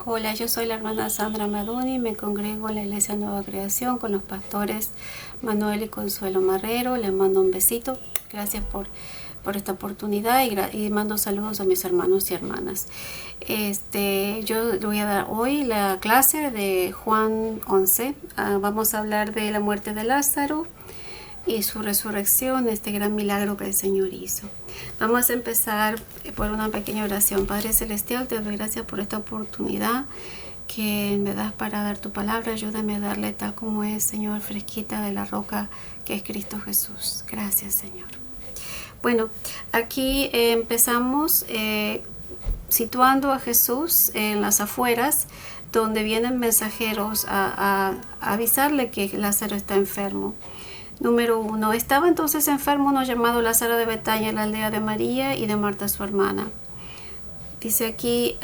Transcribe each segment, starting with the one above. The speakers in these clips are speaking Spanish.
Hola, yo soy la hermana Sandra Maduni, me congrego en la Iglesia Nueva Creación con los pastores Manuel y Consuelo Marrero. Les mando un besito, gracias por esta oportunidad y mando saludos a mis hermanos y hermanas. Yo le voy a dar hoy la clase de Juan 11. Vamos a hablar de la muerte de Lázaro y su resurrección, este gran milagro que el Señor hizo. Vamos a empezar por una pequeña oración. Padre Celestial, te doy gracias por esta oportunidad que me das para dar tu palabra. Ayúdame a darle tal como es, Señor, fresquita de la roca que es Cristo Jesús. Gracias, Señor. Bueno, aquí empezamos situando a Jesús en las afueras, donde vienen mensajeros a avisarle que Lázaro está enfermo. Número 1. Estaba entonces enfermo uno llamado Lázaro de Betania, en la aldea de María y de Marta su hermana. Dice aquí,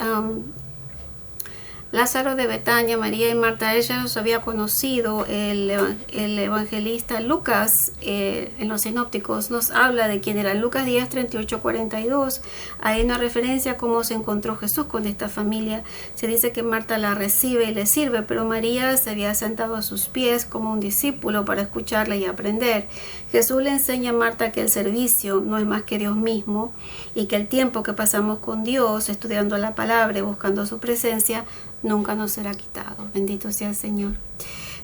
Lázaro de Betania, María y Marta, ella los había conocido. El evangelista Lucas, en los sinópticos, nos habla de quién era. Lucas 10, 38, 42. Hay una referencia a cómo se encontró Jesús con esta familia. Se dice que Marta la recibe y le sirve, pero María se había sentado a sus pies como un discípulo para escucharle y aprender. Jesús le enseña a Marta que el servicio no es más que Dios mismo y que el tiempo que pasamos con Dios, estudiando la palabra y buscando su presencia, nunca nos será quitado. Bendito sea el Señor.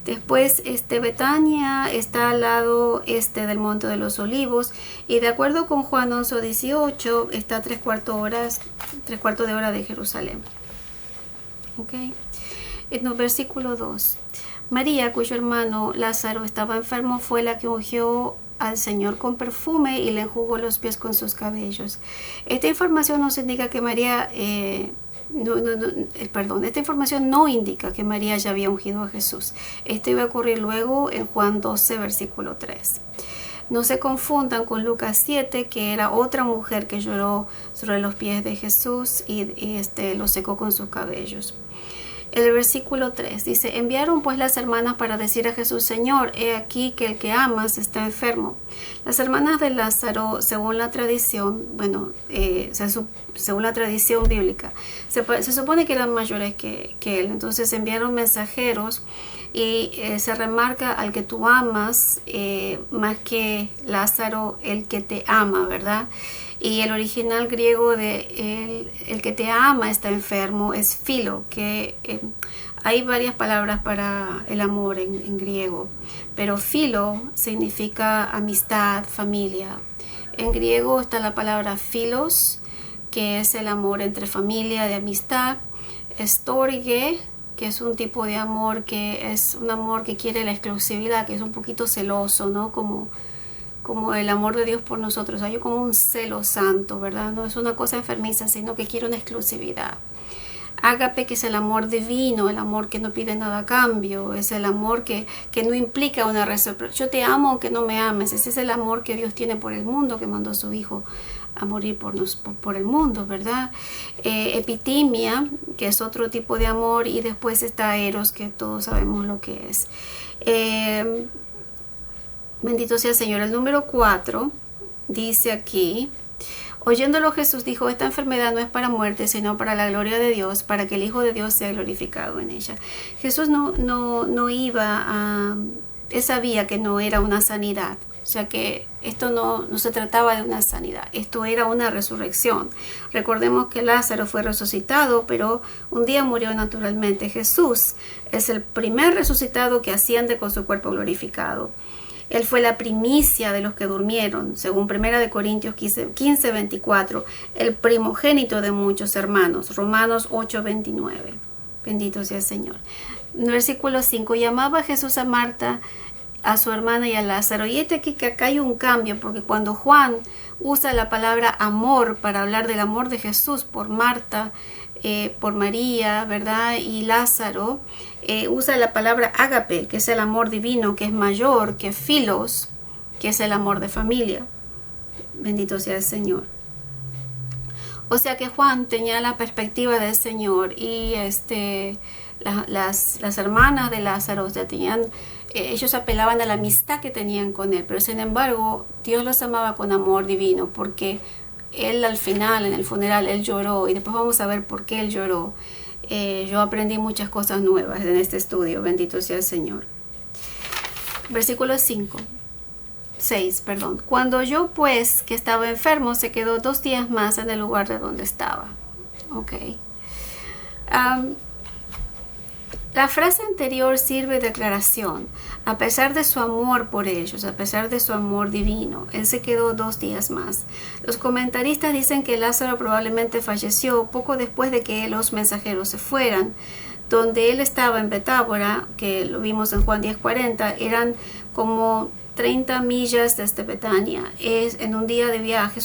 Después, Betania está al lado del Monte de los Olivos, y de acuerdo con Juan 11, 18, está a tres cuartos de hora de Jerusalén. Okay. En el versículo 2. María, cuyo hermano Lázaro estaba enfermo, fue la que ungió al Señor con perfume y le enjugó los pies con sus cabellos. Esta información nos indica que María... esta información no indica que María ya había ungido a Jesús. Esto iba a ocurrir luego en Juan 12, versículo 3. No se confundan con Lucas 7, que era otra mujer que lloró sobre los pies de Jesús y lo secó con sus cabellos. El versículo 3 dice: enviaron pues las hermanas para decir a Jesús: Señor, he aquí que el que amas está enfermo. Las hermanas de Lázaro, según la tradición, según la tradición bíblica, se supone que eran mayores que él. Entonces enviaron mensajeros y se remarca al que tú amas, más que Lázaro, el que te ama, ¿verdad? Y el original griego de el que te ama está enfermo es philo, que hay varias palabras para el amor en griego, pero philo significa amistad, familia. En griego está la palabra philos, que es el amor entre familia, de amistad. Storge, que es un tipo de amor que es un amor que quiere la exclusividad, que es un poquito celoso, ¿no? Como el amor de Dios por nosotros. Hay como un celo santo, ¿verdad? No es una cosa enfermiza, sino que quiere una exclusividad. Ágape, que es el amor divino, el amor que no pide nada a cambio, es el amor que no implica una reciprocidad. Yo te amo aunque no me ames. Ese es el amor que Dios tiene por el mundo, que mandó a su Hijo a morir por el mundo, ¿verdad? Epitimia, que es otro tipo de amor, y después está Eros, que todos sabemos lo que es. Bendito sea el Señor. El número 4 dice aquí: oyéndolo Jesús dijo: esta enfermedad no es para muerte, sino para la gloria de Dios, para que el Hijo de Dios sea glorificado en ella. Jesús no iba a... Él sabía que no era una sanidad. O sea que esto no se trataba de una sanidad, esto era una resurrección. Recordemos que Lázaro fue resucitado, pero un día murió naturalmente. Jesús es el primer resucitado que asciende con su cuerpo glorificado. Él fue la primicia de los que durmieron, según 1 Corintios 15, 24, el primogénito de muchos hermanos, Romanos 8, 29. Bendito sea el Señor. Versículo 5, llamaba Jesús a Marta, a su hermana y a Lázaro. Y aquí que acá hay un cambio, porque cuando Juan usa la palabra amor para hablar del amor de Jesús por Marta, por María, ¿verdad? Y Lázaro, usa la palabra ágape, que es el amor divino, que es mayor que philos, que es el amor de familia. Bendito sea el Señor. O sea que Juan tenía la perspectiva del Señor, y las hermanas de Lázaro ya tenían, ellos apelaban a la amistad que tenían con él, pero sin embargo Dios los amaba con amor divino, porque él al final, en el funeral, él lloró, y después vamos a ver por qué él lloró. Yo aprendí muchas cosas nuevas en este estudio, bendito sea el Señor. Versículo 6. Cuando yo pues, que estaba enfermo, se quedó 2 días más en el lugar de donde estaba. Ok. La frase anterior sirve de aclaración. A pesar de su amor por ellos, a pesar de su amor divino, él se quedó 2 días más. Los comentaristas dicen que Lázaro probablemente falleció poco después de que los mensajeros se fueran. Donde él estaba en Betábara, que lo vimos en Juan 10:40, eran como 30 millas desde Betania. Es un día de viaje.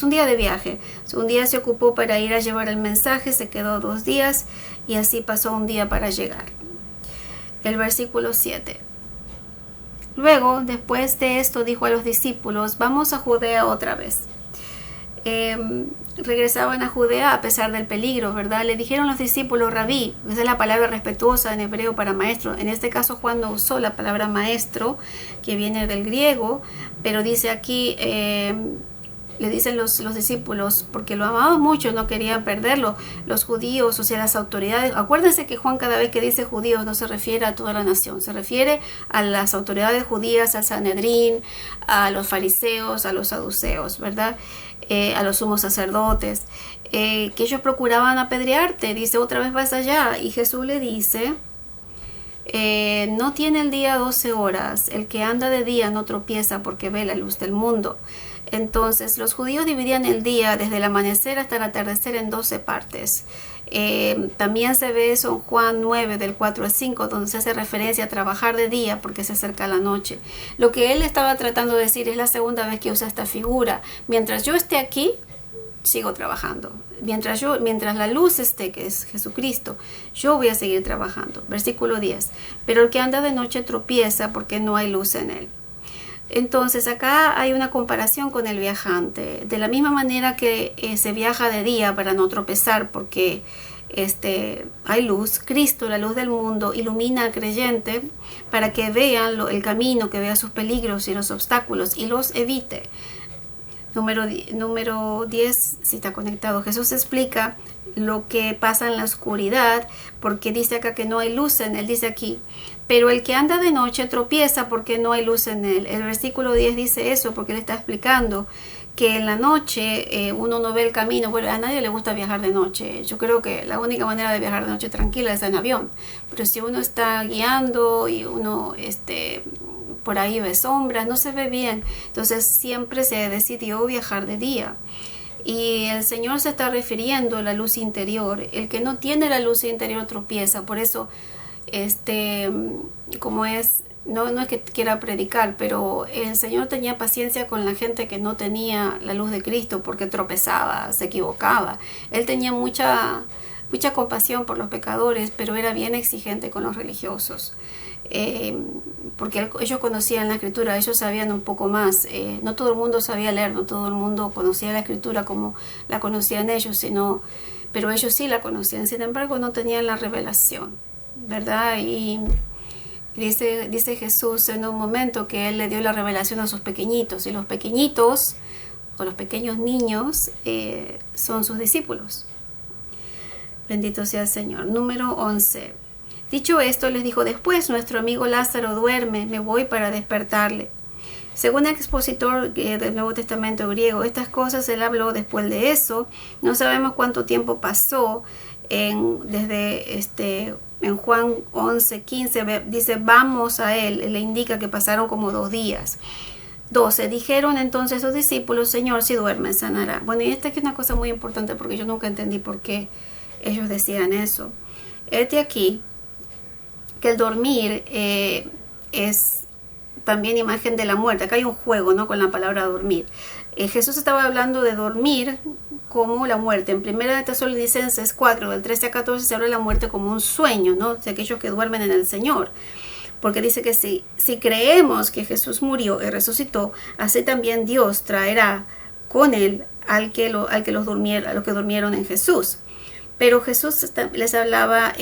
Un día se ocupó para ir a llevar el mensaje, se quedó 2 días y así pasó un día para llegar. El versículo 7. Luego, después de esto, dijo a los discípulos: vamos a Judea otra vez. Regresaban a Judea a pesar del peligro, ¿verdad? Le dijeron los discípulos: Rabí, esa es la palabra respetuosa en hebreo para maestro. En este caso Juan no usó la palabra maestro, que viene del griego, pero dice aquí, le dicen los discípulos, porque lo amaban mucho, no querían perderlo, los judíos, o sea, las autoridades. Acuérdense que Juan, cada vez que dice judíos, no se refiere a toda la nación, se refiere a las autoridades judías, al Sanedrín, a los fariseos, a los saduceos, ¿verdad? A los sumos sacerdotes, que ellos procuraban apedrearte. Dice: otra vez vas allá. Y Jesús le dice: no tiene el día 12 horas, el que anda de día no tropieza porque ve la luz del mundo. Entonces los judíos dividían el día desde el amanecer hasta el atardecer en 12 partes. También se ve eso en Juan 9 del 4 al 5, donde se hace referencia a trabajar de día porque se acerca la noche. Lo que él estaba tratando de decir, es la segunda vez que usa esta figura: mientras yo esté aquí, sigo trabajando. Mientras la luz esté, que es Jesucristo, yo voy a seguir trabajando. Versículo 10. Pero el que anda de noche tropieza porque no hay luz en él. Entonces acá hay una comparación con el viajante. De la misma manera que se viaja de día para no tropezar porque hay luz, Cristo, la luz del mundo, ilumina al creyente para que vea el camino, que vea sus peligros y los obstáculos y los evite. Número 10, si está conectado. Jesús explica lo que pasa en la oscuridad, porque dice acá que no hay luz en él. Dice aquí: pero el que anda de noche tropieza porque no hay luz en él. El versículo 10 dice eso porque él está explicando que en la noche uno no ve el camino. Bueno, a nadie le gusta viajar de noche. Yo creo que la única manera de viajar de noche tranquila es en avión. Pero si uno está guiando y uno por ahí ve sombras, no se ve bien. Entonces siempre se decidió viajar de día. Y el Señor se está refiriendo a la luz interior. El que no tiene la luz interior tropieza. Por eso, como es, no es que quiera predicar, pero el Señor tenía paciencia con la gente que no tenía la luz de Cristo, porque tropezaba, se equivocaba. Él tenía mucha compasión por los pecadores, pero era bien exigente con los religiosos. Porque ellos conocían la escritura, ellos sabían un poco más. No todo el mundo sabía leer, no todo el mundo conocía la escritura como la conocían ellos, pero ellos sí la conocían. Sin embargo, no tenían la revelación, ¿verdad? Y dice Jesús en un momento que él le dio la revelación a sus pequeñitos, y los pequeñitos o los pequeños niños son sus discípulos. Bendito sea el Señor. Número 11. Dicho esto, les dijo: después nuestro amigo Lázaro duerme, me voy para despertarle. Según el expositor del Nuevo Testamento griego, estas cosas él habló después de eso. No sabemos cuánto tiempo pasó. En Juan 11:15 dice: vamos a él. Le indica que pasaron como 2 días. 12. Dijeron entonces sus discípulos: Señor, si duerme, sanará. Bueno, y esta es una cosa muy importante, porque yo nunca entendí por qué ellos decían eso. Aquí que el dormir es también imagen de la muerte. Acá hay un juego, ¿no?, con la palabra dormir. Jesús estaba hablando de dormir como la muerte. En 1 Tesalonicenses 4, del 13 a 14, se habla de la muerte como un sueño, ¿no?, de aquellos que duermen en el Señor. Porque dice que si creemos que Jesús murió y resucitó, así también Dios traerá con él a los que durmieron en Jesús. Pero Jesús les hablaba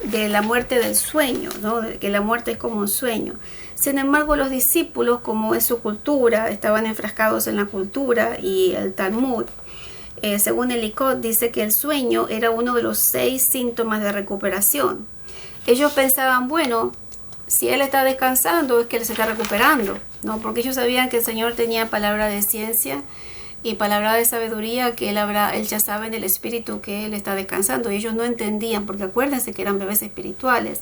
de la muerte del sueño, ¿no?, de que la muerte es como un sueño. Sin embargo, los discípulos, como es su cultura, estaban enfrascados en la cultura y el Talmud. según Ellicott, dice que el sueño era uno de los 6 síntomas de recuperación. Ellos pensaban, bueno, si él está descansando es que él se está recuperando, ¿no? Porque ellos sabían que el Señor tenía palabra de ciencia y palabra de sabiduría, que él ya sabe en el espíritu que él está descansando. Y ellos no entendían, porque acuérdense que eran bebés espirituales.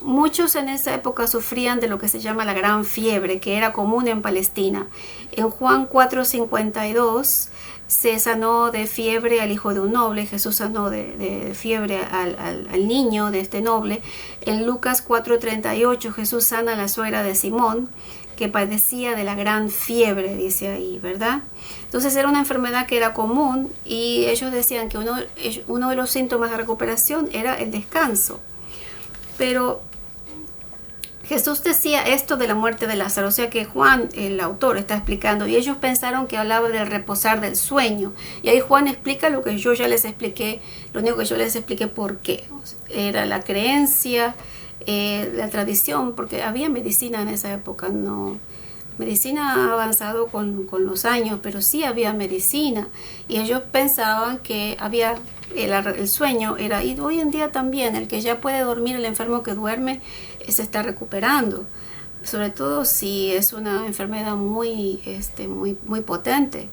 Muchos en esa época sufrían de lo que se llama la gran fiebre, que era común en Palestina. En Juan 4:52 se sanó de fiebre al hijo de un noble. Jesús sanó de fiebre al niño de este noble. En Lucas 4:38 Jesús sana a la suegra de Simón, que padecía de la gran fiebre, dice ahí, ¿verdad? Entonces era una enfermedad que era común, y ellos decían que uno de los síntomas de recuperación era el descanso. Pero Jesús decía esto de la muerte de Lázaro, o sea que Juan, el autor, está explicando, y ellos pensaron que hablaba del reposar del sueño. Y ahí Juan explica lo que yo ya les expliqué, lo único que yo les expliqué por qué. Era la creencia, la tradición, porque había medicina en esa época, no. Medicina ha avanzado con los años, pero sí había medicina, y ellos pensaban que había el sueño era, y hoy en día también, el que ya puede dormir, el enfermo que duerme, se está recuperando, sobre todo si es una enfermedad muy potente.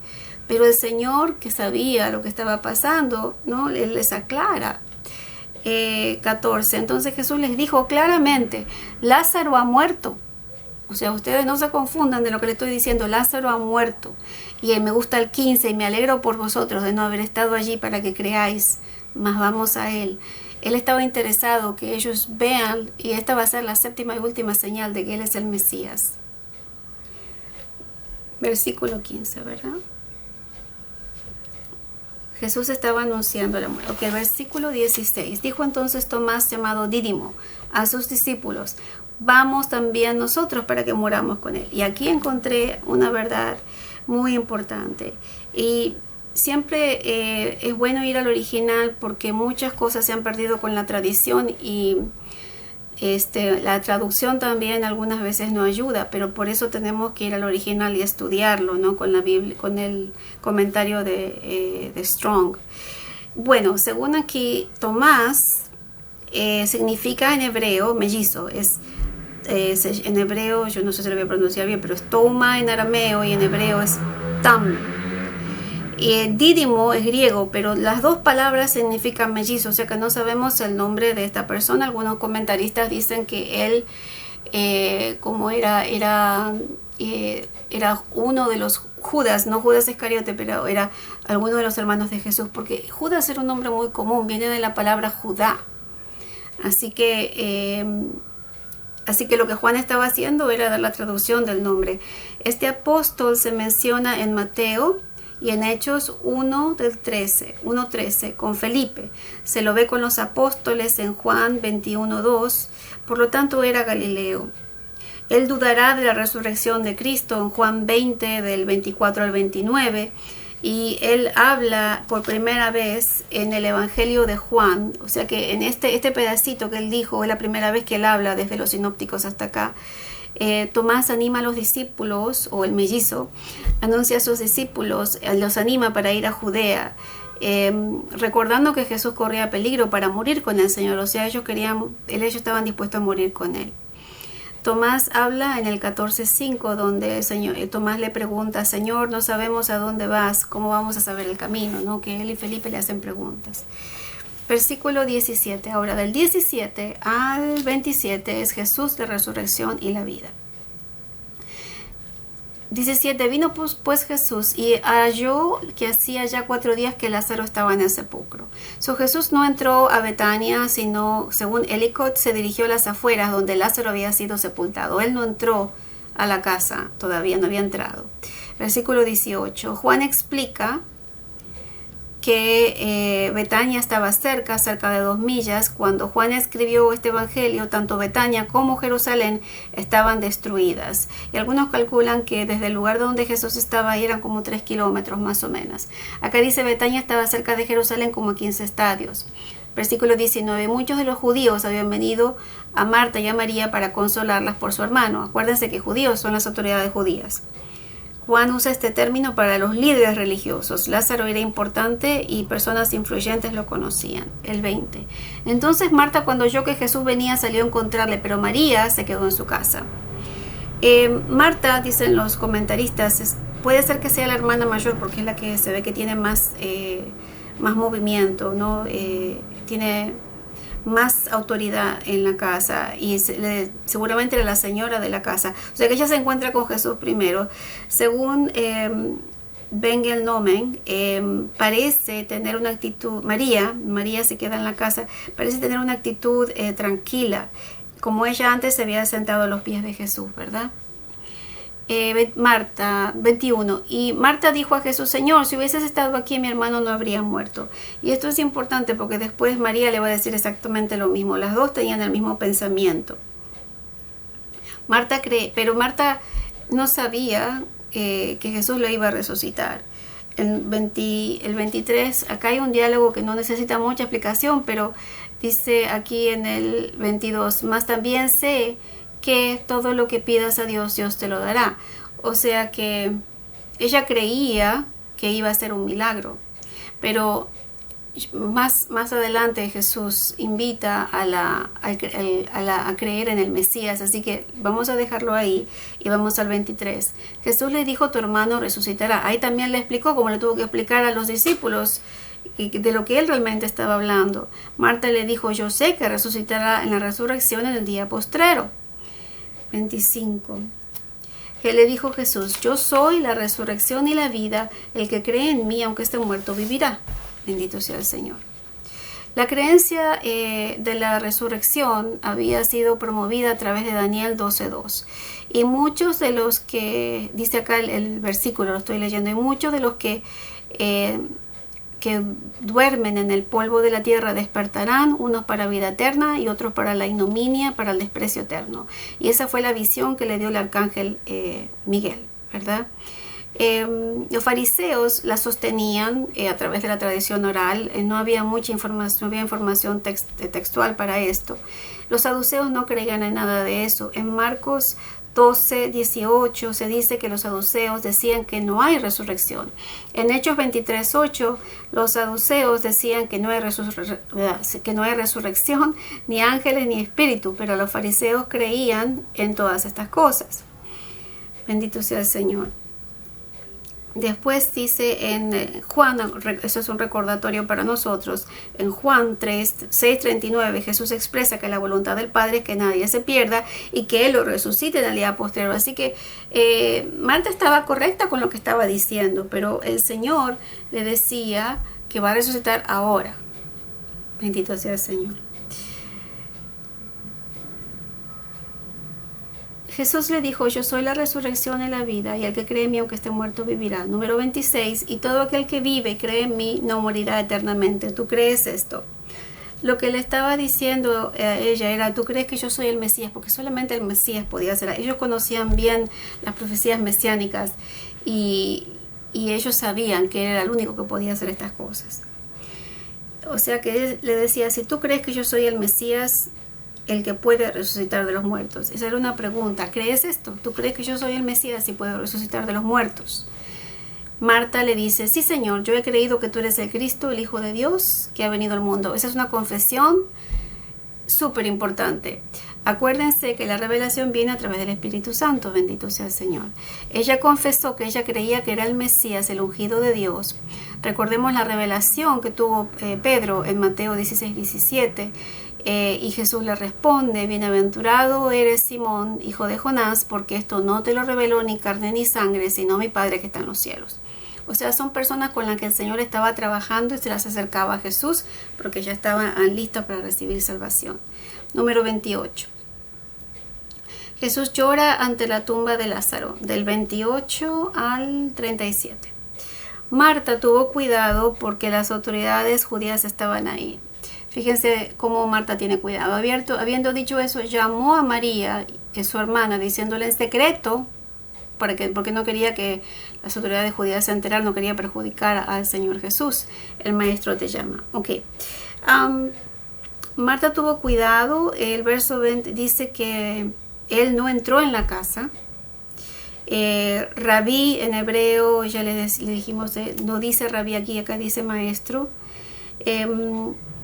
Pero el Señor, que sabía lo que estaba pasando, ¿no? Él les aclara. 14. Entonces Jesús les dijo claramente: Lázaro ha muerto. O sea, ustedes no se confundan de lo que le estoy diciendo. Lázaro ha muerto. Y me gusta el 15. Y me alegro por vosotros de no haber estado allí para que creáis. Mas vamos a él. Él estaba interesado que ellos vean. Y esta va a ser la 7ª y última señal de que él es el Mesías. Versículo 15, ¿verdad? Jesús estaba anunciando la muerte. Ok, versículo 16. Dijo entonces Tomás, llamado Dídimo, a sus discípulos: vamos también nosotros para que muramos con él. Y aquí encontré una verdad muy importante. Y siempre es bueno ir al original, porque muchas cosas se han perdido con la tradición, y la traducción también algunas veces no ayuda, pero por eso tenemos que ir al original y estudiarlo, ¿no? Con la Biblia, con el comentario de Strong. Bueno, según aquí, Tomás significa en hebreo mellizo. En hebreo, yo no sé si lo voy a pronunciar bien, pero es Touma en arameo, y en hebreo es Tam. Dídimo es griego, pero las dos palabras significan mellizo, o sea que no sabemos el nombre de esta persona. Algunos comentaristas dicen que él, como era uno de los Judas, no Judas Iscariote, pero era alguno de los hermanos de Jesús, porque Judas era un nombre muy común, viene de la palabra Judá. Así que lo que Juan estaba haciendo era dar la traducción del nombre. Este apóstol se menciona en Mateo y en Hechos 1:13, con Felipe. Se lo ve con los apóstoles en Juan 21:2, por lo tanto era Galileo. Él dudará de la resurrección de Cristo en Juan 20, del 24 al 29, y él habla por primera vez en el Evangelio de Juan. O sea que en este pedacito que él dijo es la primera vez que él habla desde los sinópticos hasta acá. Tomás anima a los discípulos, o el mellizo anuncia a sus discípulos, los anima para ir a Judea, recordando que Jesús corría peligro para morir con el Señor. O sea, ellos estaban dispuestos a morir con él. Tomás habla en el 14:5, donde Tomás le pregunta: Señor, no sabemos a dónde vas, ¿cómo vamos a saber el camino? ¿No? Que él y Felipe le hacen preguntas. Versículo 17. Ahora, del 17 al 27 es Jesús, la resurrección y la vida. 17. Vino pues Jesús y halló que hacía ya 4 días que Lázaro estaba en el sepulcro. Jesús no entró a Betania, sino, según Ellicott, se dirigió a las afueras donde Lázaro había sido sepultado. Él no entró a la casa, todavía no había entrado. Versículo 18. Juan explica que Betania estaba cerca de 2 millas. Cuando Juan escribió este evangelio, tanto Betania como Jerusalén estaban destruidas. Y algunos calculan que desde el lugar donde Jesús estaba ahí eran como 3 kilómetros más o menos. Acá dice Betania estaba cerca de Jerusalén como 15 estadios. Versículo 19. Muchos de los judíos habían venido a Marta y a María para consolarlas por su hermano. Acuérdense que judíos son las autoridades judías. Juan usa este término para los líderes religiosos. Lázaro era importante y personas influyentes lo conocían. El 20. Entonces Marta, cuando oyó que Jesús venía, salió a encontrarle, pero María se quedó en su casa. Marta, dicen los comentaristas, puede ser que sea la hermana mayor porque es la que se ve que tiene más movimiento, ¿no? Tiene más autoridad en la casa y seguramente era la señora de la casa. O sea que ella se encuentra con Jesús primero. Según Bengel Nomen, parece tener una actitud, María se queda en la casa, parece tener una actitud tranquila, como ella antes se había sentado a los pies de Jesús, ¿verdad? Marta, 21. Y Marta dijo a Jesús: Señor, si hubieses estado aquí, mi hermano no habría muerto. Y esto es importante porque después María le va a decir exactamente lo mismo. Las dos tenían el mismo pensamiento. Marta cree, pero Marta no sabía que Jesús lo iba a resucitar. El 23, acá hay un diálogo que no necesita mucha explicación, pero dice aquí en el 22, más también sé que todo lo que pidas a Dios, Dios te lo dará. O sea que ella creía que iba a ser un milagro, pero más adelante Jesús invita a creer en el Mesías, así que vamos a dejarlo ahí y vamos al 23. Jesús le dijo: tu hermano resucitará. Ahí también le explicó, como le tuvo que explicar a los discípulos, de lo que él realmente estaba hablando. Marta le dijo: yo sé que resucitará en la resurrección en el día postrero. 25. Que le dijo Jesús: yo soy la resurrección y la vida, el que cree en mí, aunque esté muerto, vivirá. Bendito sea el Señor. La creencia de la resurrección había sido promovida a través de Daniel 12:2. Y muchos de los que, dice acá el versículo, lo estoy leyendo, y muchos de los que duermen en el polvo de la tierra despertarán, unos para vida eterna y otros para la ignominia, para el desprecio eterno. Y esa fue la visión que le dio el arcángel Miguel, ¿verdad? Los fariseos la sostenían a través de la tradición oral. No había mucha información, no había información textual para esto. Los saduceos no creían en nada de eso. En Marcos 12:18 se dice que los saduceos decían que no hay resurrección. En Hechos 23:8 los saduceos decían que no hay resurrección, ni ángeles ni espíritu, pero los fariseos creían en todas estas cosas. Bendito sea el Señor. Después dice en Juan, eso es un recordatorio para nosotros, en Juan 6:39 Jesús expresa que la voluntad del Padre es que nadie se pierda y que Él lo resucite en el día posterior. Así que Marta estaba correcta con lo que estaba diciendo, pero el Señor le decía que va a resucitar ahora. Bendito sea el Señor. Jesús le dijo: yo soy la resurrección y la vida, y el que cree en mí, aunque esté muerto, vivirá. Número 26, y todo aquel que vive y cree en mí no morirá eternamente. ¿Tú crees esto? Lo que le estaba diciendo a ella era: ¿tú crees que yo soy el Mesías? Porque solamente el Mesías podía hacer. Ellos conocían bien las profecías mesiánicas y ellos sabían que era el único que podía hacer estas cosas. O sea que él le decía: si tú crees que yo soy el Mesías, el que puede resucitar de los muertos. Esa era una pregunta. ¿Crees esto? ¿Tú crees que yo soy el Mesías y puedo resucitar de los muertos? Marta le dice: sí, Señor, yo he creído que tú eres el Cristo, el Hijo de Dios, que ha venido al mundo. Esa es una confesión súper importante. Acuérdense que la revelación viene a través del Espíritu Santo. Bendito sea el Señor. Ella confesó que ella creía que era el Mesías, el ungido de Dios. Recordemos la revelación que tuvo Pedro en Mateo 16:17. Y Jesús le responde: bienaventurado eres Simón, hijo de Jonás, porque esto no te lo reveló ni carne ni sangre, sino mi Padre que está en los cielos. O sea, son personas con las que el Señor estaba trabajando y se las acercaba a Jesús porque ya estaban listas para recibir salvación. Número 28. Jesús llora ante la tumba de Lázaro, del 28 al 37. Marta tuvo cuidado porque las autoridades judías estaban ahí. Fíjense cómo Marta tiene cuidado. Habiendo dicho eso, llamó a María, su hermana, diciéndole en secreto, porque no quería que las autoridades judías se enteraran, no quería perjudicar al Señor Jesús. El maestro te llama. Ok. Marta tuvo cuidado. El verso 20 dice que él no entró en la casa Rabí en hebreo, ya le dijimos, no dice rabí aquí, acá dice maestro.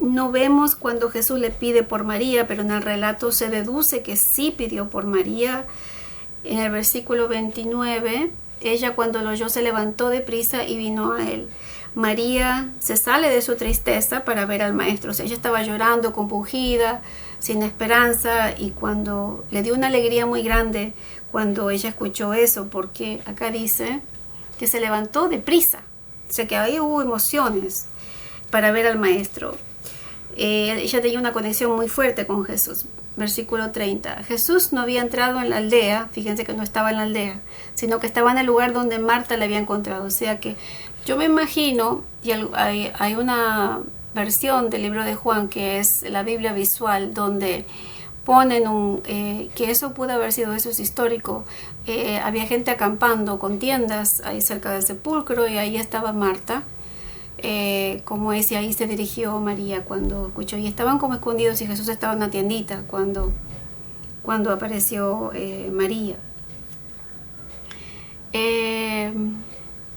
No vemos cuando Jesús le pide por María, pero en el relato se deduce que sí pidió por María. En el versículo 29, ella cuando lo oyó se levantó deprisa y vino a él. María se sale de su tristeza para ver al maestro. O sea, ella estaba llorando, compungida, sin esperanza, y cuando le dio una alegría muy grande cuando ella escuchó eso, porque acá dice que se levantó deprisa. O sea, que ahí hubo emociones para ver al maestro. Ella tenía una conexión muy fuerte con Jesús. Versículo 30. Jesús no había entrado en la aldea, fíjense que no estaba en la aldea, sino que estaba en el lugar donde Marta le había encontrado. O sea que yo me imagino, y hay una versión del libro de Juan que es la Biblia visual, donde ponen que eso pudo haber sido, eso es histórico. Había gente acampando con tiendas ahí cerca del sepulcro y ahí estaba Marta. Como es, y ahí se dirigió María cuando escuchó, y estaban como escondidos y Jesús estaba en una tiendita cuando apareció María.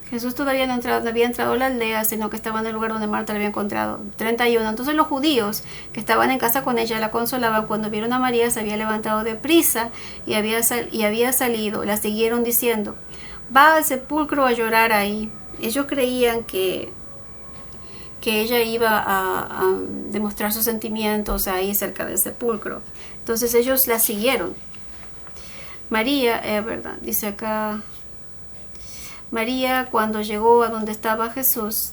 Jesús todavía no había entrado a la aldea, sino que estaba en el lugar donde Marta le había encontrado. 31. Entonces los judíos que estaban en casa con ella la consolaban. Cuando vieron a María se había levantado deprisa y había salido. La siguieron diciendo, va al sepulcro a llorar ahí. Ellos creían que ella iba a demostrar sus sentimientos ahí cerca del sepulcro. Entonces ellos la siguieron. María, verdad, dice acá, María cuando llegó a donde estaba Jesús,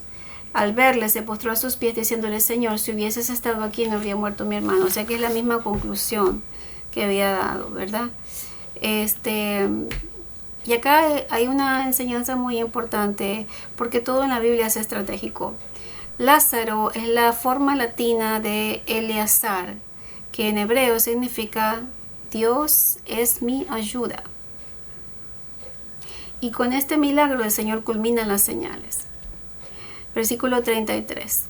al verle se postró a sus pies diciéndole, Señor, si hubieses estado aquí no habría muerto mi hermano. O sea que es la misma conclusión que había dado, ¿verdad? Y acá hay una enseñanza muy importante, porque todo en la Biblia es estratégico. Lázaro es la forma latina de Eleazar, que en hebreo significa Dios es mi ayuda. Y con este milagro el Señor culmina las señales. Versículo 33.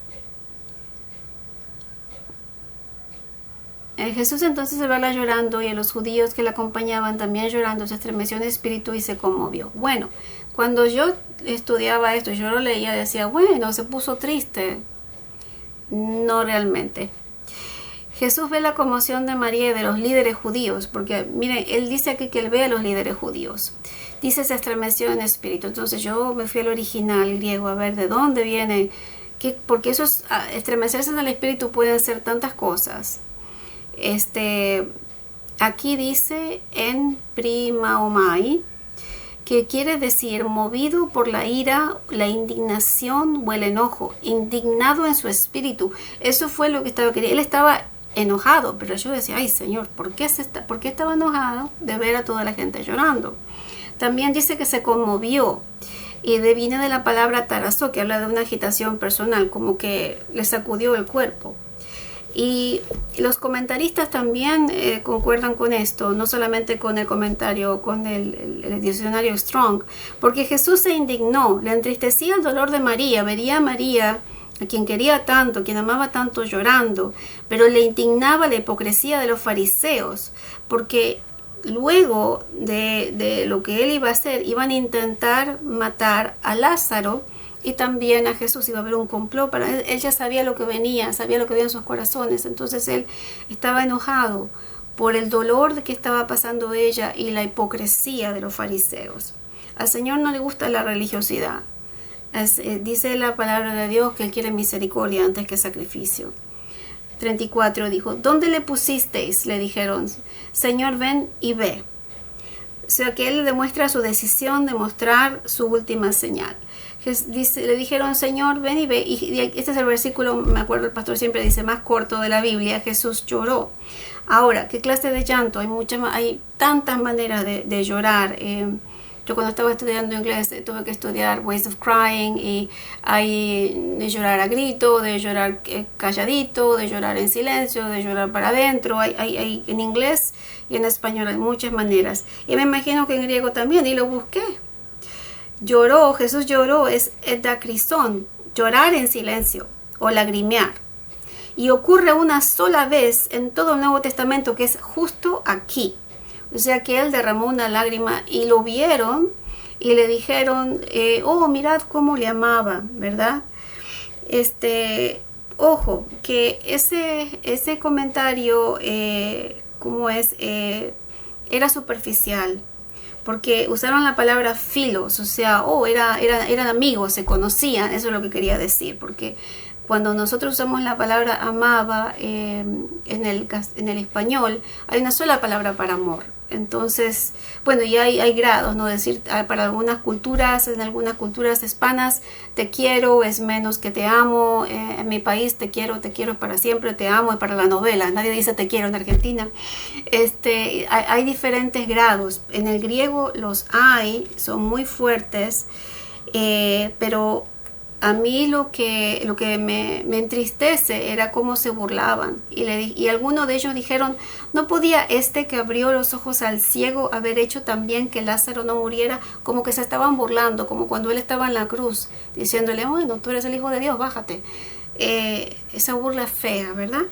Jesús entonces se va llorando, y a los judíos que le acompañaban también llorando, se estremeció en espíritu y se conmovió. Bueno, cuando yo estudiaba esto, yo lo leía, decía, bueno, se puso triste. No realmente. Jesús ve la conmoción de María y de los líderes judíos, porque miren, él dice aquí que él ve a los líderes judíos. Dice, se estremeció en espíritu. Entonces yo me fui al original griego a ver de dónde viene, porque esos estremecerse en el espíritu pueden ser tantas cosas. Aquí dice en primaomai, que quiere decir movido por la ira, la indignación o el enojo, indignado en su espíritu. Eso fue lo que estaba queriendo. Él estaba enojado, pero yo decía, ay Señor, ¿por qué estaba enojado de ver a toda la gente llorando? También dice que se conmovió, y viene de la palabra tarazó, que habla de una agitación personal, como que le sacudió el cuerpo. Y los comentaristas también concuerdan con esto, no solamente con el comentario, con el diccionario Strong, porque Jesús se indignó, le entristecía el dolor de María, vería a María, a quien quería tanto, a quien amaba tanto, llorando, pero le indignaba la hipocresía de los fariseos, porque luego de lo que él iba a hacer, iban a intentar matar a Lázaro, y también a Jesús. Iba a haber un complot para él. Él ya sabía lo que venía, sabía lo que había en sus corazones. Entonces él estaba enojado por el dolor de que estaba pasando ella y la hipocresía de los fariseos. Al Señor no le gusta la religiosidad. Dice la palabra de Dios que Él quiere misericordia antes que sacrificio. 34 dijo, ¿dónde le pusisteis? Le dijeron, Señor, ven y ve. O sea que Él demuestra su decisión de mostrar su última señal. Le dijeron, Señor, ven y ve. Y este es el versículo, me acuerdo, el pastor siempre dice, más corto de la Biblia. Jesús lloró. Ahora, ¿qué clase de llanto? Hay tantas maneras de llorar. Yo cuando estaba estudiando inglés tuve que estudiar Ways of Crying, y hay de llorar a grito, de llorar calladito, de llorar en silencio, de llorar para adentro. Hay en inglés y en español hay muchas maneras. Y me imagino que en griego también, y lo busqué. Lloró, Jesús lloró, es edakrizón, llorar en silencio o lagrimear. Y ocurre una sola vez en todo el Nuevo Testamento, que es justo aquí. O sea que él derramó una lágrima y lo vieron y le dijeron, oh, mirad cómo le amaba, ¿verdad? Ojo, que ese comentario, ¿cómo es? Era superficial, porque usaron la palabra filos, o sea, eran amigos, se conocían, eso es lo que quería decir, porque cuando nosotros usamos la palabra amaba en el español, hay una sola palabra para amor. Entonces, bueno, y hay grados, ¿no? Decir, para algunas culturas, en algunas culturas hispanas, te quiero es menos que te amo. En mi país, te quiero para siempre, te amo es para la novela. Nadie dice te quiero en Argentina. Hay diferentes grados. En el griego los hay, son muy fuertes, pero a mí lo que me entristece era cómo se burlaban. Y algunos de ellos dijeron, ¿no podía que abrió los ojos al ciego haber hecho también que Lázaro no muriera? Como que se estaban burlando, como cuando él estaba en la cruz, diciéndole, bueno, tú eres el Hijo de Dios, bájate. Esa burla fea, ¿verdad?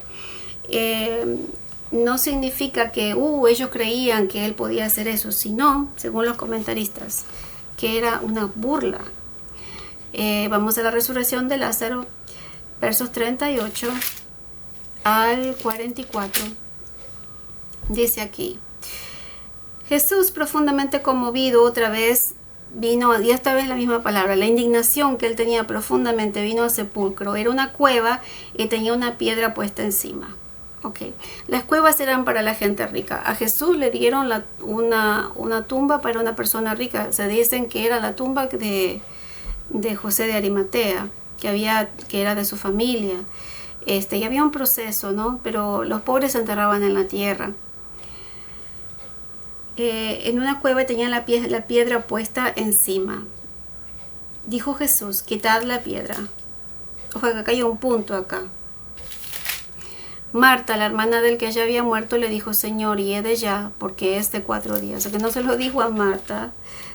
No significa que ellos creían que él podía hacer eso, sino, según los comentaristas, que era una burla. Vamos a la resurrección de Lázaro, versos 38 al 44. Dice aquí, Jesús, profundamente conmovido, otra vez vino, y esta vez la misma palabra, la indignación que él tenía profundamente, vino al sepulcro. Era una cueva y tenía una piedra puesta encima. Okay. Las cuevas eran para la gente rica. A Jesús le dieron una tumba para una persona rica. Se dicen que era la tumba de José de Arimatea, que era de su familia. Y había un proceso, ¿no? Pero los pobres se enterraban en la tierra. En una cueva tenían la piedra puesta encima. Dijo Jesús, quitad la piedra. Ojo, que acá hay un punto acá. Marta, la hermana del que ya había muerto, le dijo, Señor, hiede ya, porque es de 4 días. O sea, que no se lo dijo a Marta,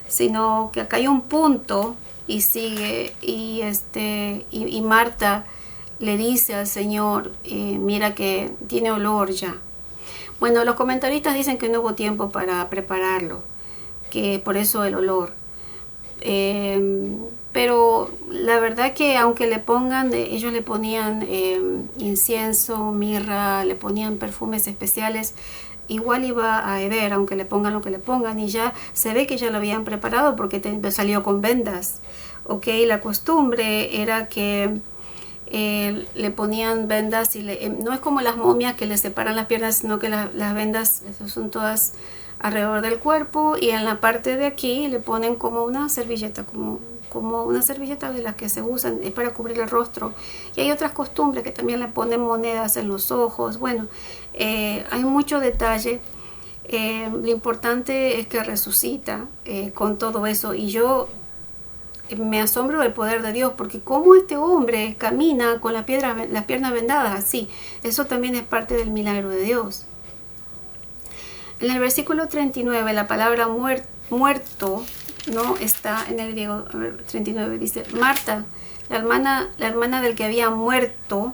sino que acá hay un punto y sigue, y Marta le dice al Señor, mira que tiene olor ya. Bueno, los comentaristas dicen que no hubo tiempo para prepararlo, que por eso el olor. Pero la verdad que aunque le pongan, ellos le ponían incienso, mirra, le ponían perfumes especiales, igual iba a heder, aunque le pongan lo que le pongan, y ya se ve que ya lo habían preparado porque salió con vendas. Ok, la costumbre era que le ponían vendas y no es como las momias que le separan las piernas, sino que las vendas son todas alrededor del cuerpo, y en la parte de aquí le ponen como una servilleta, como una servilleta de las que se usan para cubrir el rostro. Y hay otras costumbres que también le ponen monedas en los ojos. Bueno, hay mucho detalle. Lo importante es que resucita con todo eso, y yo me asombro del poder de Dios, porque como este hombre camina con las piernas vendadas así, eso también es parte del milagro de Dios. En el versículo 39, la palabra muerto no está en el griego. 39 dice, Marta, la hermana del que había muerto,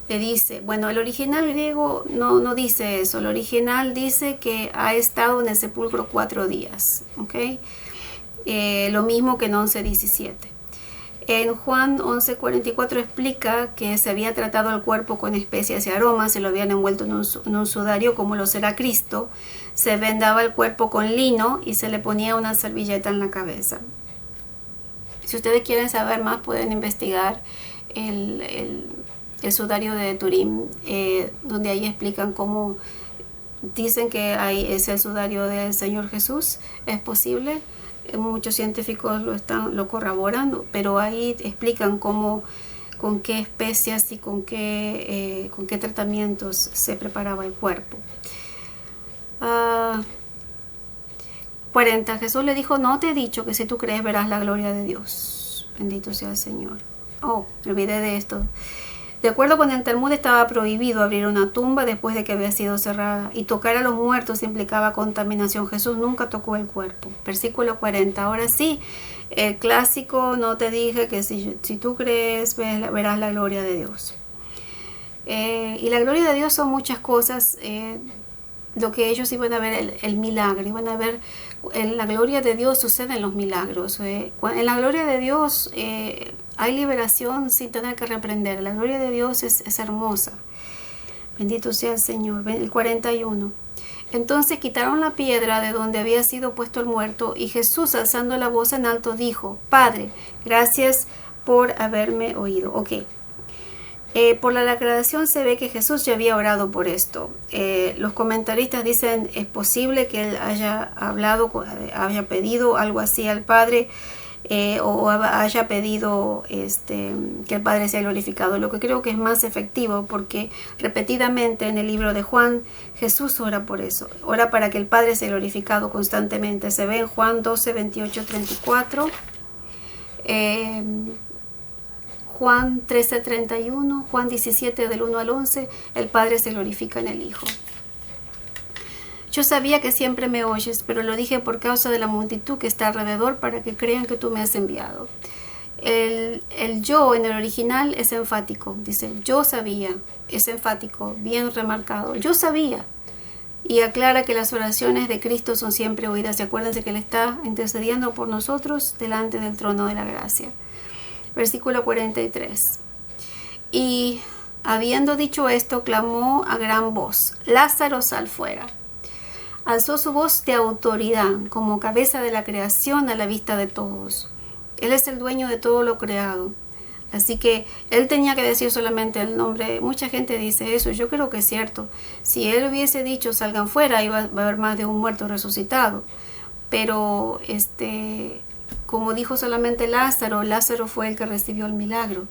le dice, bueno, el original griego no dice eso, el original dice que ha estado en el sepulcro 4 días, ¿ok? Lo mismo que en 11:17. En Juan 11:44 explica que se había tratado el cuerpo con especias y aromas, se lo habían envuelto en un sudario como lo será Cristo, se vendaba el cuerpo con lino y se le ponía una servilleta en la cabeza. Si ustedes quieren saber más, pueden investigar el sudario de Turín, donde ahí explican cómo dicen que es el sudario del Señor Jesús. Es posible. Muchos científicos lo corroboran, pero ahí explican con qué especias y con qué tratamientos se preparaba el cuerpo. 40. Jesús le dijo, no te he dicho que si tú crees verás la gloria de Dios. Bendito sea el Señor. Me olvidé de esto. De acuerdo con el Talmud, estaba prohibido abrir una tumba después de que había sido cerrada, y tocar a los muertos implicaba contaminación. Jesús nunca tocó el cuerpo. Versículo 40. Ahora sí, el clásico, no te dije que si tú crees verás la gloria de Dios. Y la gloria de Dios son muchas cosas. lo que ellos iban a ver, el milagro, iban a ver, en la gloria de Dios suceden los milagros. En la gloria de Dios hay liberación sin tener que reprender. La gloria de Dios es hermosa. Bendito sea el Señor. El 41. Entonces quitaron la piedra de donde había sido puesto el muerto, y Jesús, alzando la voz en alto, dijo: Padre, gracias por haberme oído. Ok. Por la declaración se ve que Jesús ya había orado por esto. Los comentaristas dicen, es posible que él haya hablado, haya pedido algo así al Padre, o haya pedido que el Padre sea glorificado. Lo que creo que es más efectivo, porque repetidamente en el libro de Juan, Jesús ora por eso. Ora para que el Padre sea glorificado constantemente. Se ve en Juan 12, 28, 34. Juan 13:31, Juan 17 del 1 al 11, el Padre se glorifica en el Hijo. Yo sabía que siempre me oyes, pero lo dije por causa de la multitud que está alrededor, para que crean que tú me has enviado. El yo en el original es enfático, dice yo sabía, es enfático, bien remarcado, yo sabía. Y aclara que las oraciones de Cristo son siempre oídas. Y acuérdense que Él está intercediendo por nosotros delante del trono de la gracia. Versículo 43. Y habiendo dicho esto, clamó a gran voz: Lázaro, sal fuera. Alzó su voz de autoridad, como cabeza de la creación a la vista de todos. Él es el dueño de todo lo creado. Así que Él tenía que decir solamente el nombre. Mucha gente dice eso, yo creo que es cierto. Si Él hubiese dicho salgan fuera, va a haber más de un muerto resucitado. Pero como dijo solamente Lázaro, Lázaro fue el que recibió el milagro.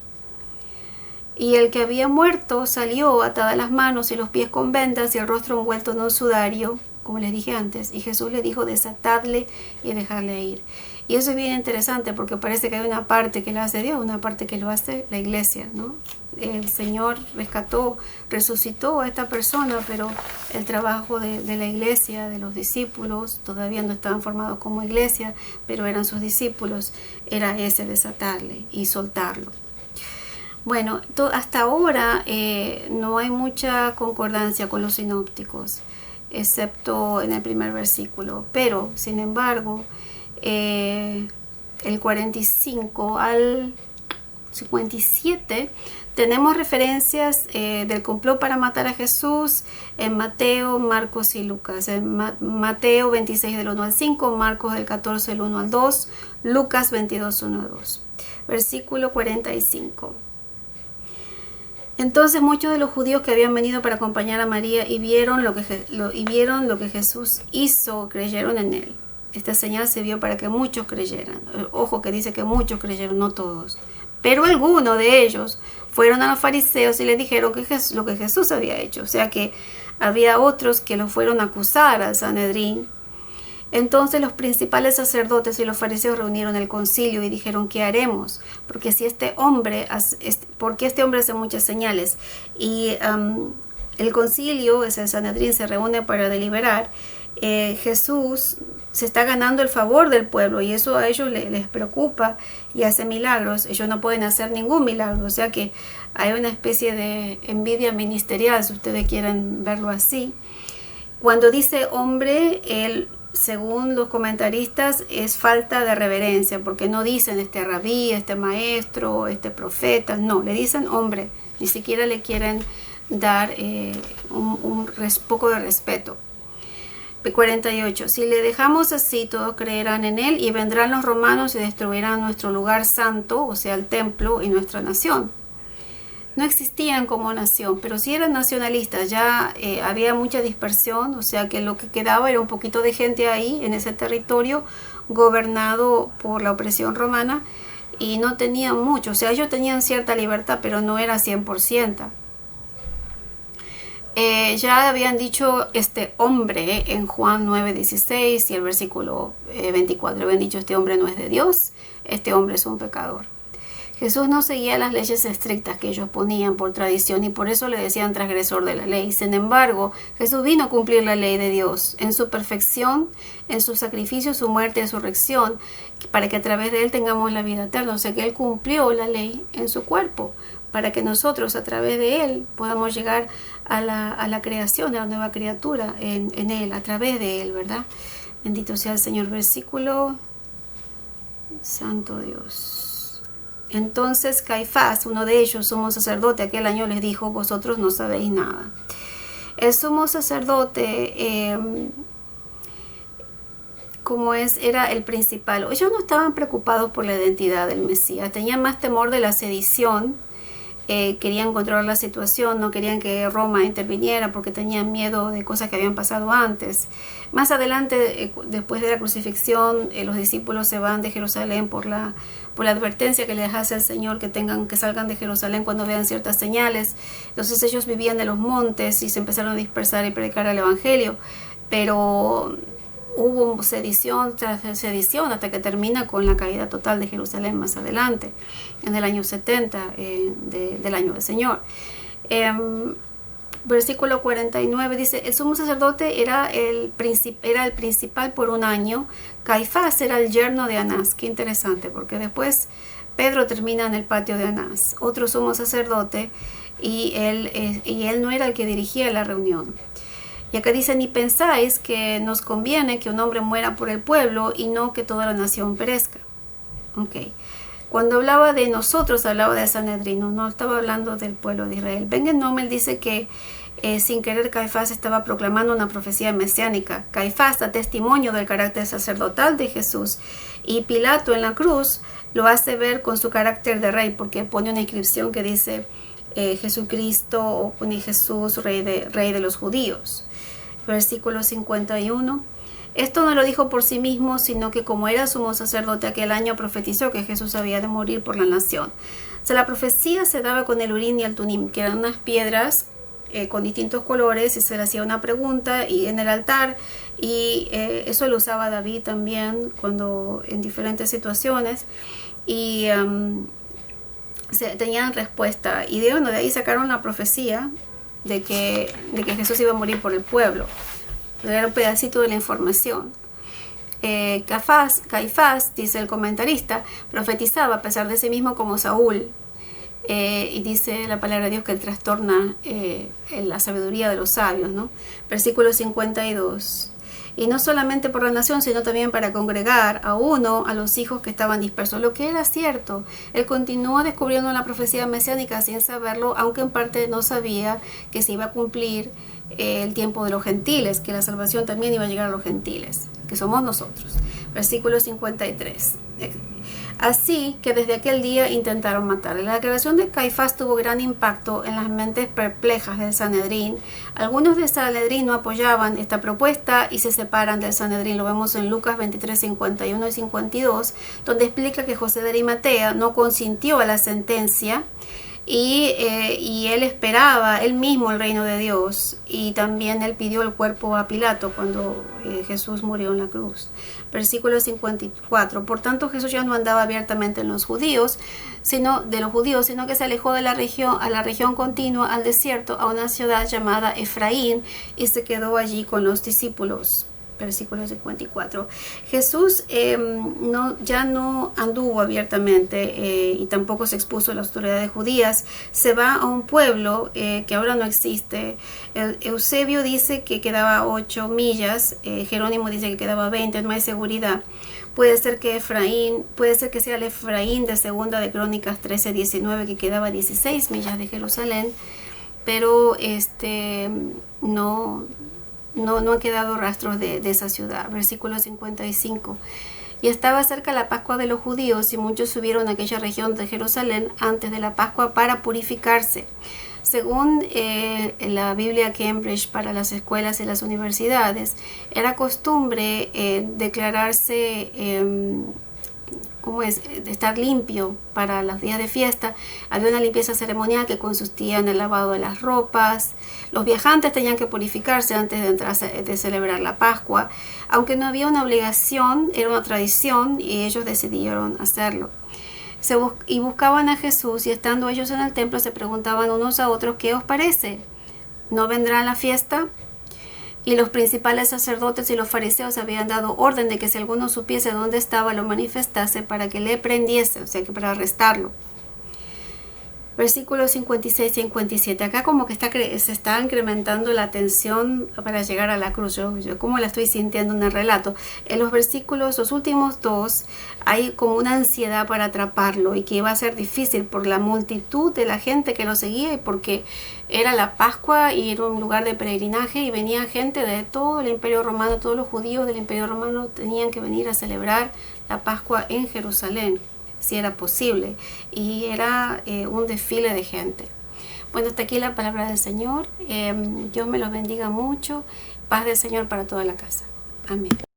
Y el que había muerto salió atada las manos y los pies con vendas y el rostro envuelto en un sudario, como les dije antes. Y Jesús le dijo: desatadle y dejarle ir. Y eso es bien interesante, porque parece que hay una parte que lo hace Dios, una parte que lo hace la iglesia, ¿no? El Señor rescató, resucitó a esta persona, pero el trabajo de la iglesia, de los discípulos, todavía no estaban formados como iglesia, pero eran sus discípulos, era ese: desatarle y soltarlo. Bueno, hasta ahora no hay mucha concordancia con los sinópticos, excepto en el primer versículo, pero sin embargo el 45 al 57 tenemos referencias del complot para matar a Jesús en Mateo, Marcos y Lucas. En Mateo 26 del 1 al 5, Marcos del 14 del 1 al 2, Lucas 22, 1 al 2. Versículo 45. Entonces muchos de los judíos que habían venido para acompañar a María y vieron lo que Jesús hizo, creyeron en él. Esta señal se vio para que muchos creyeran. Ojo que dice que muchos creyeron, no todos. Pero algunos de ellos fueron a los fariseos y les dijeron lo que Jesús había hecho. O sea que había otros que lo fueron a acusar al Sanedrín. Entonces los principales sacerdotes y los fariseos reunieron el concilio y dijeron: ¿qué haremos? Porque este hombre hace muchas señales. Y el concilio, el Sanedrín, se reúne para deliberar. Jesús se está ganando el favor del pueblo y eso a ellos les preocupa, y hace milagros. Ellos no pueden hacer ningún milagro, o sea que hay una especie de envidia ministerial, si ustedes quieren verlo así. Cuando dice hombre, él, según los comentaristas, es falta de reverencia, porque no dicen este rabí, este maestro, este profeta, no, le dicen hombre, ni siquiera le quieren dar un poco de respeto. 48. Si le dejamos así, todos creerán en él, y vendrán los romanos y destruirán nuestro lugar santo, o sea, el templo, y nuestra nación. No existían como nación, pero sí eran nacionalistas. Ya había mucha dispersión, o sea que lo que quedaba era un poquito de gente ahí, en ese territorio gobernado por la opresión romana, y no tenían mucho. O sea, ellos tenían cierta libertad, pero no era 100%. Ya habían dicho este hombre en Juan 9:16 y el versículo 24. Habían dicho: este hombre no es de Dios, este hombre es un pecador. Jesús no seguía las leyes estrictas que ellos ponían por tradición, y por eso le decían transgresor de la ley. Sin embargo, Jesús vino a cumplir la ley de Dios en su perfección, en su sacrificio, su muerte y resurrección, para que a través de él tengamos la vida eterna. O sea que él cumplió la ley en su cuerpo, para que nosotros a través de Él podamos llegar a la creación, a la nueva criatura en Él, a través de Él, ¿verdad? Bendito sea el Señor. Versículo, Santo Dios. Entonces Caifás, uno de ellos, sumo sacerdote, aquel año les dijo: vosotros no sabéis nada. El sumo sacerdote, era el principal. Ellos no estaban preocupados por la identidad del Mesías, tenían más temor de la sedición. Querían controlar la situación, no querían que Roma interviniera porque tenían miedo de cosas que habían pasado antes. Más adelante, después de la crucifixión, los discípulos se van de Jerusalén por la advertencia que les hace el Señor que salgan de Jerusalén cuando vean ciertas señales. Entonces ellos vivían de los montes y se empezaron a dispersar y predicar el Evangelio, pero hubo sedición tras sedición hasta que termina con la caída total de Jerusalén más adelante, en el año 70 del año del Señor. Versículo 49 dice: el sumo sacerdote era el principal por un año. Caifás era el yerno de Anás. Qué interesante, porque después Pedro termina en el patio de Anás, otro sumo sacerdote, y él no era el que dirigía la reunión. Y acá dice: ni pensáis que nos conviene que un hombre muera por el pueblo y no que toda la nación perezca. Okay. Cuando hablaba de nosotros, hablaba de Sanedrín, no estaba hablando del pueblo de Israel. Ben Nomel dice que sin querer Caifás estaba proclamando una profecía mesiánica. Caifás da testimonio del carácter sacerdotal de Jesús, y Pilato en la cruz lo hace ver con su carácter de rey, porque pone una inscripción que dice Jesucristo, o pone Jesús, rey de los judíos. Versículo 51. Esto no lo dijo por sí mismo, sino que como era sumo sacerdote aquel año, profetizó que Jesús había de morir por la nación. O sea, la profecía se daba con el urín y el tunim, que eran unas piedras con distintos colores, y se le hacía una pregunta y en el altar, y eso lo usaba David también en diferentes situaciones, y tenían respuesta, y de ahí sacaron la profecía de que Jesús iba a morir por el pueblo. Era un pedacito de la información. Caifás, dice el comentarista, profetizaba a pesar de sí mismo como Saúl, y dice la palabra de Dios que él trastorna la sabiduría de los sabios, ¿no? Versículo 52. Y no solamente por la nación, sino también para congregar a los hijos que estaban dispersos, lo que era cierto. Él continuó descubriendo la profecía mesiánica sin saberlo, aunque en parte no sabía que se iba a cumplir el tiempo de los gentiles, que la salvación también iba a llegar a los gentiles, que somos nosotros. Versículo 53. Así que desde aquel día intentaron matarle. La declaración de Caifás tuvo gran impacto en las mentes perplejas del Sanedrín. Algunos del Sanedrín no apoyaban esta propuesta y se separan del Sanedrín. Lo vemos en Lucas 23, 51 y 52, donde explica que José de Arimatea no consintió a la sentencia, y él esperaba él mismo el reino de Dios, y también él pidió el cuerpo a Pilato cuando Jesús murió en la cruz. Versículo 54. Por tanto, Jesús ya no andaba abiertamente en los judíos, sino que se alejó de la región continua, al desierto, a una ciudad llamada Efraín, y se quedó allí con los discípulos. Versículo 54. Jesús ya no anduvo abiertamente, y tampoco se expuso a las autoridades judías. Se va a un pueblo que ahora no existe. Eusebio dice que quedaba 8 millas, Jerónimo dice que quedaba 20, no hay seguridad. Puede ser que sea el Efraín de segunda de Crónicas 13, 19, que quedaba 16 millas de Jerusalén, pero no ha quedado rastros de esa ciudad. Versículo 55. Y estaba cerca la Pascua de los judíos, y muchos subieron a aquella región de Jerusalén antes de la Pascua para purificarse. Según la Biblia Cambridge para las escuelas y las universidades, era costumbre declararse de estar limpio para los días de fiesta. Había una limpieza ceremonial que consistía en el lavado de las ropas. Los viajantes tenían que purificarse antes de celebrar la Pascua, aunque no había una obligación, era una tradición, y ellos decidieron hacerlo. Y buscaban a Jesús, y estando ellos en el templo se preguntaban unos a otros: ¿qué os parece? ¿No vendrá la fiesta? Y los principales sacerdotes y los fariseos habían dado orden de que si alguno supiese dónde estaba, lo manifestase para que le prendiese, o sea que para arrestarlo. Versículos 56 y 57. Acá como que se está incrementando la tensión para llegar a la cruz. Yo como la estoy sintiendo en el relato. En los versículos, los últimos dos, hay como una ansiedad para atraparlo y que iba a ser difícil por la multitud de la gente que lo seguía y porque era la Pascua y era un lugar de peregrinaje y venía gente de todo el Imperio Romano, todos los judíos del Imperio Romano tenían que venir a celebrar la Pascua en Jerusalén, si era posible, y era un desfile de gente. Bueno, hasta aquí la palabra del Señor. Dios me los bendiga mucho. Paz del Señor para toda la casa. Amén.